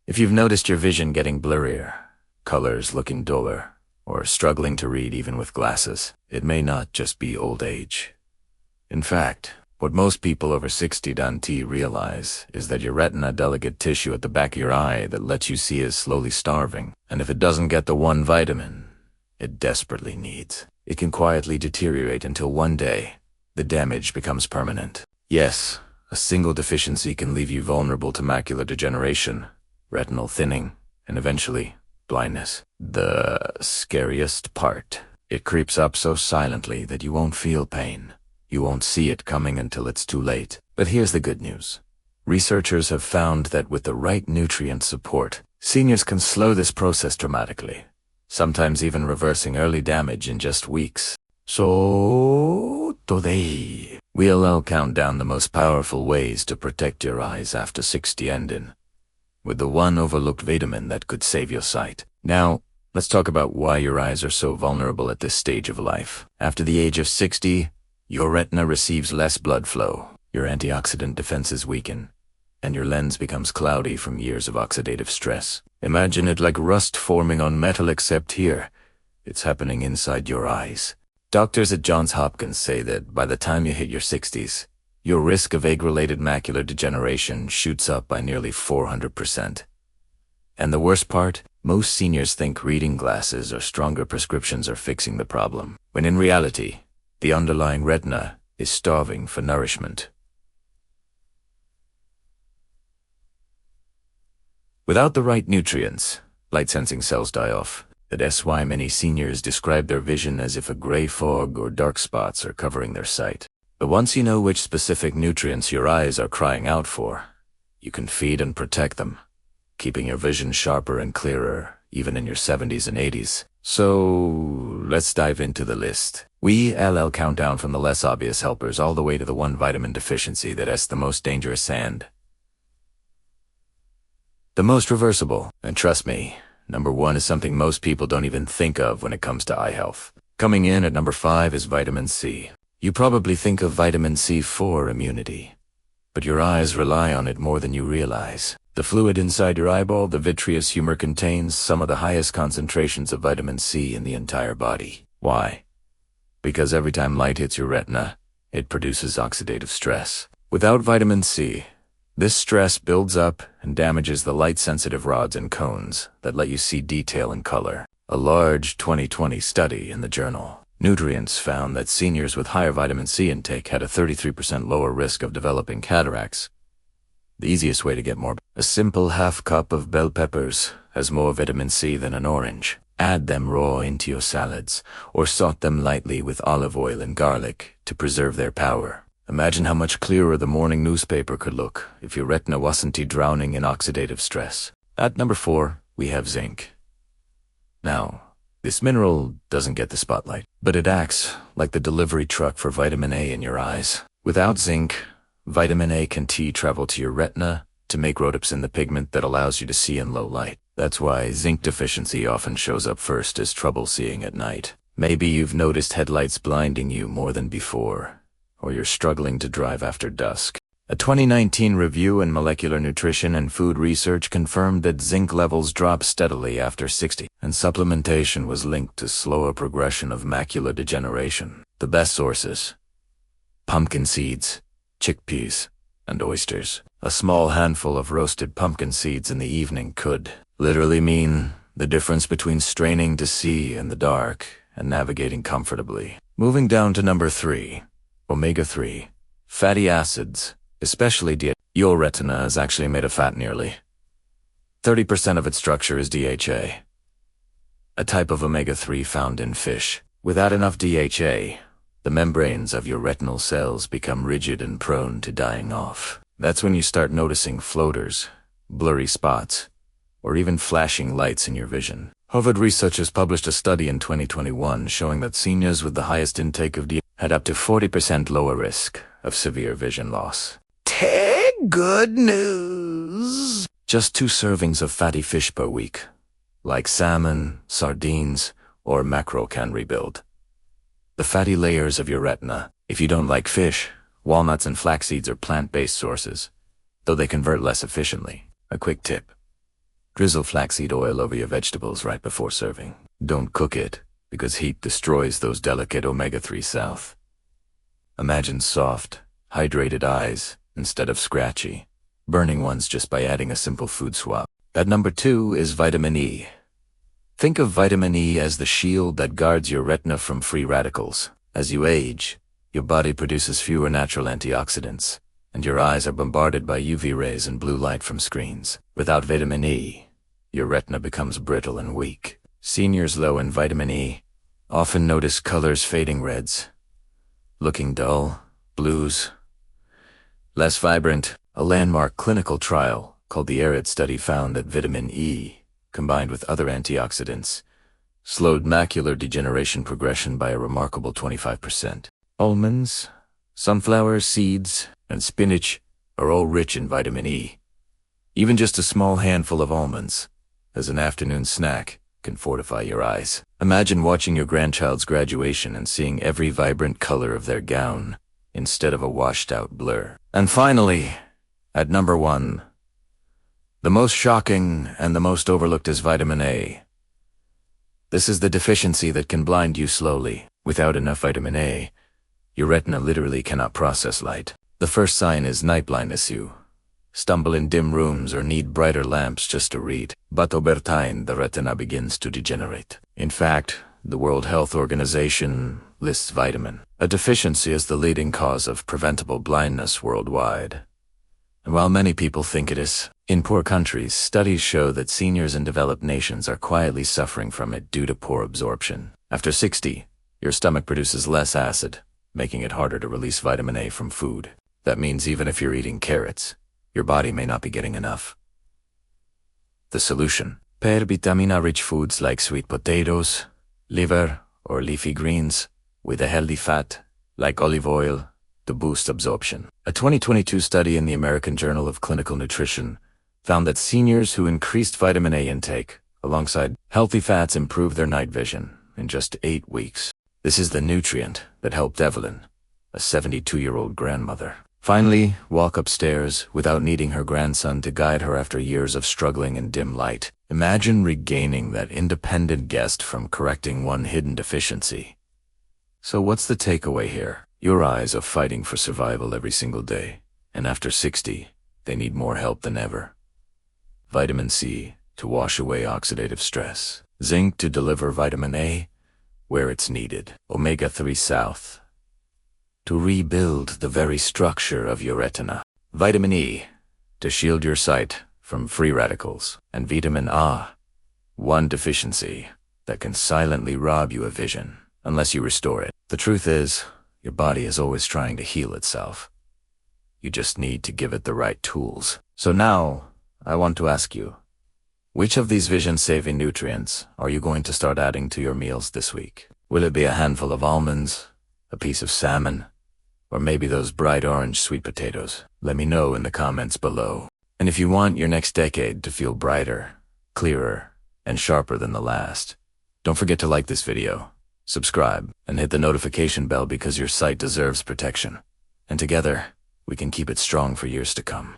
If you've noticed your vision getting blurrier, colors looking duller, or struggling to read even with glasses, it may not just be old age. In fact, what most people over 60 don't realize is that your retina, delicate tissue at the back of your eye that lets you see, is slowly starving, and if it doesn't get the one vitamin it desperately needs, it can quietly deteriorate until one day the damage becomes permanent. Yes, a single deficiency can leave you vulnerable to macular degeneration, retinal thinning, and eventually blindness. The scariest part, it creeps up so silently that you won't feel pain. You won't see it coming until it's too late. But here's the good news. Researchers have found that with the right nutrient support, seniors can slow this process dramatically, sometimes even reversing early damage in just weeks. So today, we'll count down the most powerful ways to protect your eyes after 60 ending, with the one overlooked vitamin that could save your sight. Now, let's talk about why your eyes are so vulnerable at this stage of life. After the age of 60, your retina receives less blood flow, your antioxidant defenses weaken, and your lens becomes cloudy from years of oxidative stress. Imagine it like rust forming on metal, except here, it's happening inside your eyes. Doctors at Johns Hopkins say that by the time you hit your 60s, your risk of age-related macular degeneration shoots up by nearly 400%. And the worst part, most seniors think reading glasses or stronger prescriptions are fixing the problem, when in reality, the underlying retina is starving for nourishment. Without the right nutrients, light-sensing cells die off. That's why many seniors describe their vision as if a gray fog or dark spots are covering their sight. But once you know which specific nutrients your eyes are crying out for, you can feed and protect them, keeping your vision sharper and clearer even in your 70s and 80s. So let's dive into the list. We'll count down from the less obvious helpers all the way to the one vitamin deficiency that's the most dangerous and the most reversible. And trust me, number 1 is something most people don't even think of when it comes to eye health. Coming in at number 5 is vitamin C. You probably think of vitamin C for immunity, but your eyes rely on it more than you realize. The fluid inside your eyeball, the vitreous humor, contains some of the highest concentrations of vitamin C in the entire body. Why? Because every time light hits your retina, it produces oxidative stress. Without vitamin C, this stress builds up and damages the light-sensitive rods and cones that let you see detail and color. A large 2020 study in the journal Nutrients found that seniors with higher vitamin C intake had a 33% lower risk of developing cataracts. The easiest way to get more: a simple half cup of bell peppers has more vitamin C than an orange. Add them raw into your salads, or saute them lightly with olive oil and garlic to preserve their power. Imagine how much clearer the morning newspaper could look if your retina wasn't drowning in oxidative stress. At number 4, we have zinc. Now, this mineral doesn't get the spotlight, but it acts like the delivery truck for vitamin A in your eyes. Without zinc, vitamin A can travel to your retina to make rhodopsin, the pigment that allows you to see in low light. That's why zinc deficiency often shows up first as trouble seeing at night. Maybe you've noticed headlights blinding you more than before, or you're struggling to drive after dusk. A 2019 review in Molecular Nutrition and Food Research confirmed that zinc levels drop steadily after 60, and supplementation was linked to slower progression of macular degeneration. The best sources: pumpkin seeds, chickpeas, and oysters. A small handful of roasted pumpkin seeds in the evening could literally mean the difference between straining to see in the dark and navigating comfortably. Moving down to number 3, omega-3 fatty acids, especially DHA. Your retina is actually made of fat. Nearly 30% of its structure is DHA, a type of omega-3 found in fish. Without enough DHA, the membranes of your retinal cells become rigid and prone to dying off. That's when you start noticing floaters, blurry spots, or even flashing lights in your vision. Harvard researchers published a study in 2021 showing that seniors with the highest intake of DHA had up to 40% lower risk of severe vision loss. Good news! Just 2 servings of fatty fish per week, like salmon, sardines, or mackerel, can rebuild the fatty layers of your retina. If you don't like fish, walnuts and flax seeds are plant-based sources, though they convert less efficiently. A quick tip: Drizzle flaxseed oil over your vegetables right before serving. Don't cook it, because heat destroys those delicate omega-3 south. Imagine soft, hydrated eyes instead of scratchy, burning ones just by adding a simple food swap. At number 2 is vitamin E. Think of vitamin E as the shield that guards your retina from free radicals. As you age, your body produces fewer natural antioxidants, and your eyes are bombarded by UV rays and blue light from screens. Without vitamin E, your retina becomes brittle and weak. Seniors low in vitamin E often notice colors fading reds, looking dull, blues, less vibrant. A landmark clinical trial called the ARID study found that vitamin E, combined with other antioxidants, slowed macular degeneration progression by a remarkable 25%. Almonds, sunflower seeds, and spinach are all rich in vitamin E. Even just a small handful of almonds, as an afternoon snack, can fortify your eyes. Imagine watching your grandchild's graduation and seeing every vibrant color of their gown instead of a washed-out blur. And finally, at number 1, the most shocking and the most overlooked is vitamin A. This is the deficiency that can blind you slowly. Without enough vitamin A, your retina literally cannot process light. The first sign is night blindness. You stumble in dim rooms or need brighter lamps just to read. But over time, the retina begins to degenerate. In fact, the World Health Organization lists vitamin A deficiency as the leading cause of preventable blindness worldwide. And while many people think it is, in poor countries, studies show that seniors in developed nations are quietly suffering from it due to poor absorption. After 60, your stomach produces less acid, making it harder to release vitamin A from food. That means even if you're eating carrots, your body may not be getting enough. The solution: pair vitamina-rich foods like sweet potatoes, liver, or leafy greens with a healthy fat, like olive oil, to boost absorption. A 2022 study in the American Journal of Clinical Nutrition found that seniors who increased vitamin A intake alongside healthy fats improved their night vision in just 8 weeks. This is the nutrient that helped Evelyn, a 72-year-old grandmother, finally walk upstairs without needing her grandson to guide her after years of struggling in dim light. Imagine regaining that independent guest from correcting one hidden deficiency. So what's the takeaway here? Your eyes are fighting for survival every single day, and after 60, they need more help than ever. Vitamin C to wash away oxidative stress. Zinc to deliver vitamin A where it's needed. Omega-3 South to rebuild the very structure of your retina. Vitamin E to shield your sight from free radicals. And vitamin A, one deficiency that can silently rob you of vision unless you restore it. The truth is, your body is always trying to heal itself. You just need to give it the right tools. So now, I want to ask you, which of these vision-saving nutrients are you going to start adding to your meals this week? Will it be a handful of almonds, a piece of salmon, or maybe those bright orange sweet potatoes? Let me know in the comments below. And if you want your next decade to feel brighter, clearer, and sharper than the last, don't forget to like this video, subscribe, and hit the notification bell because your sight deserves protection. And together, we can keep it strong for years to come.